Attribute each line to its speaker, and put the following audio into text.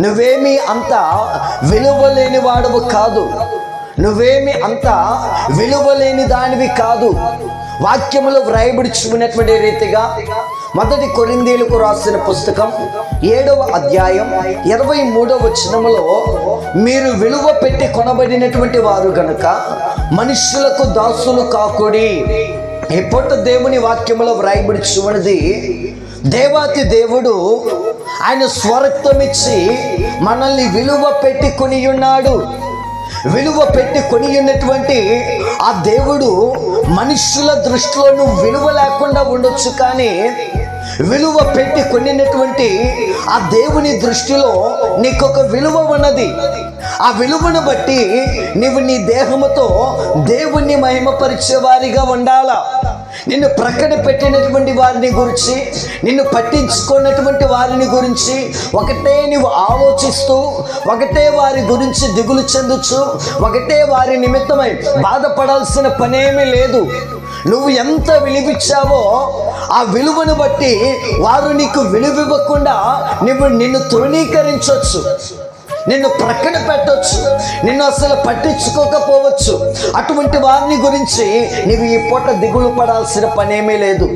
Speaker 1: నువ్వేమి అంత విలువలేని వాడవు కాదు. నువ్వేమి అంత విలువలేని దానివి కాదు. వాక్యములో వ్రాయబడుచుకున్నటువంటి రీతిగా 1 కొరింథీయులకు రాసిన పుస్తకం 7వ అధ్యాయం 23వ వచనములో, మీరు విలువ పెట్టి కొనబడినటువంటి వారు గనుక మనుష్యులకు దాసులు కాకుడి. ఎప్పటి దేవుని వాక్యములో వ్రాయబడుచున్నది, దేవాతి దేవుడు ఆయన స్వరక్తమిచ్చి మనల్ని విలువ పెట్టి కొని ఉన్నాడు. విలువ పెట్టి కొని ఉన్నటువంటి ఆ దేవుడు మనుషుల దృష్టిలో నువ్వు విలువ లేకుండా ఉండొచ్చు, కానీ విలువ పెట్టి కొనినటువంటి ఆ దేవుని దృష్టిలో నీకొక విలువ ఉన్నది. ఆ విలువను బట్టి నీవు నీ దేహముతో దేవుణ్ణి మహిమపరిచే వారిగా ఉండాలా. నిన్ను ప్రక్కన పెట్టినటువంటి వారిని గురించి, నిన్ను పట్టించుకున్నటువంటి వారిని గురించి ఒకటే నీవు ఆలోచిస్తూ, ఒకటే వారి గురించి దిగులు చెందొచ్చు, ఒకటే వారి నిమిత్తమై బాధపడాల్సిన పనేమీ లేదు. నువ్వు ఎంత విలువిచ్చావో ఆ విలువను బట్టి వారు నీకు విలువివ్వకుండా నిన్ను తృణీకరించవచ్చు, నిన్ను ప్రక్కన పెట్టవచ్చు, నిన్ను అసలు పట్టించుకోకపోవచ్చు. అటువంటి వారిని గురించి నీవు ఈ పూట దిగులు పడాల్సిన పనేమీ లేదు.